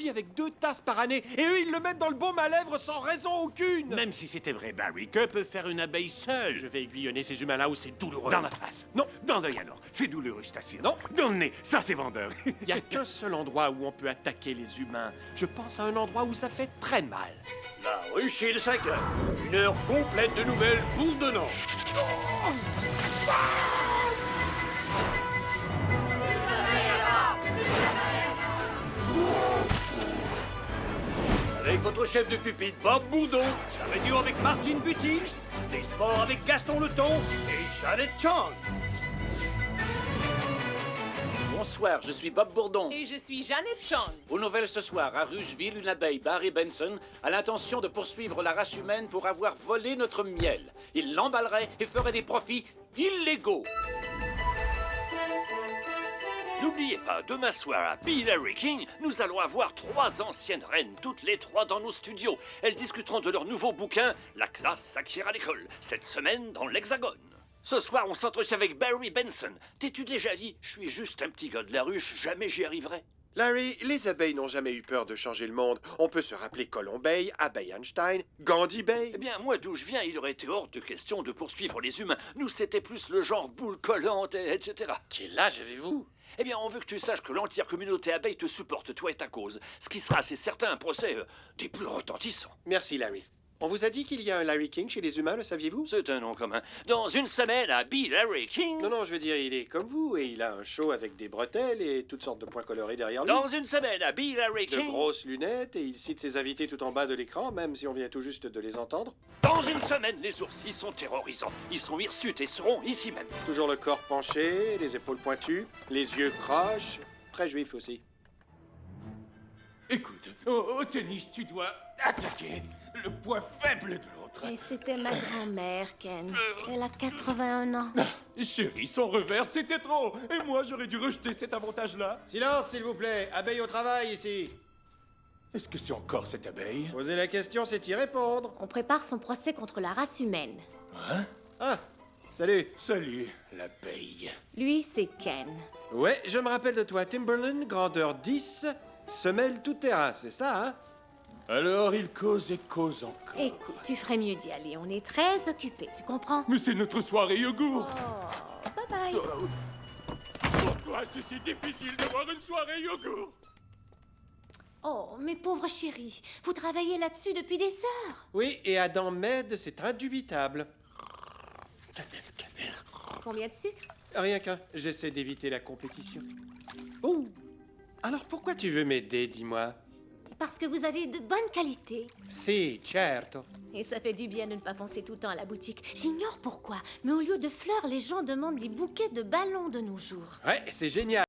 avec 2 tasses par année. Et eux, ils le mettent dans le baume à lèvres sans raison aucune. Même si c'était vrai, Barry, que peut faire une abeille seule? Je vais aiguillonner ces humains-là où c'est douloureux. Dans la face. Non. Dans l'œil alors. C'est douloureux, je t'assure. Non. Dans le nez. Ça, c'est vendeur. Il n'y a qu'un seul endroit où on peut attaquer les humains. Je pense à un endroit où ça fait très mal. La ruchée de 5 heures. Une heure complète de nouvelles bourdonnantes. Avec votre chef de pupitre, Bob Bourdon, la radio avec Martine Buty, les sports avec Gaston Leton et Janet Chang. Bonsoir, je suis Bob Bourdon. Et je suis Janet Chang. Aux nouvelles ce soir, à Rugeville, une abeille, Barry Benson, a l'intention de poursuivre la race humaine pour avoir volé notre miel. Il l'emballerait et ferait des profits illégaux. N'oubliez pas, demain soir à Be Larry King, nous allons avoir 3 anciennes reines, toutes les 3 dans nos studios. Elles discuteront de leur nouveau bouquin, La classe s'acquiert à l'école, cette semaine dans l'Hexagone. Ce soir, on s'entretient avec Barry Benson. T'es-tu déjà dit, je suis juste un petit gars de la ruche, jamais j'y arriverai? Larry, les abeilles n'ont jamais eu peur de changer le monde. On peut se rappeler Colombeille, Abeille Einstein, Gandhi Bay. Eh bien, moi d'où je viens, il aurait été hors de question de poursuivre les humains. Nous, c'était plus le genre boule collante, etc. Quel âge avez-vous? Eh bien, on veut que tu saches que l'entière communauté abeille te supporte, toi et ta cause. Ce qui sera, c'est certain, un procès des plus retentissants. Merci, Larry. On vous a dit qu'il y a un Larry King chez les humains, le saviez-vous? C'est un nom commun. Dans une semaine à Be Larry King... Non, je veux dire, il est comme vous, et il a un show avec des bretelles et toutes sortes de points colorés derrière lui. Dans une semaine à Be Larry De King... grosses lunettes, et il cite ses invités tout en bas de l'écran, même si on vient tout juste de les entendre. Dans une semaine, les ours, ils sont terrorisants. Ils sont hirsutes et seront ici même. Toujours le corps penché, les épaules pointues, les yeux croches, très juif aussi. Écoute, au tennis, tu dois attaquer le point faible de l'autre. Et c'était ma grand-mère, Ken. Elle a 81 ans. Chérie, son revers, c'était trop. Et moi, j'aurais dû rejeter cet avantage-là. Silence, s'il vous plaît, abeille au travail ici. Est-ce que c'est encore cette abeille? Poser la question, c'est y répondre. On prépare son procès contre la race humaine. Ah, salut. Salut, l'abeille. Lui, c'est Ken. Ouais, je me rappelle de toi, Timberland, grandeur 10, semelle tout terrain, c'est ça, hein? Alors, il cause et cause encore. Écoute, tu ferais mieux d'y aller. On est très occupés, tu comprends? Mais c'est notre soirée yogourt. Oh, bye bye. Pourquoi c'est si difficile d'avoir une soirée yogourt? Oh, mes pauvres chéris, vous travaillez là-dessus depuis des heures. Oui, et Adam m'aide, c'est indubitable. Combien de sucre? Rien qu'un, j'essaie d'éviter la compétition. Oh! Alors pourquoi tu veux m'aider, dis-moi? Parce que vous avez de bonnes qualités. Si, certo. Et ça fait du bien de ne pas penser tout le temps à la boutique. J'ignore pourquoi, mais au lieu de fleurs, les gens demandent des bouquets de ballons de nos jours. Ouais, c'est génial.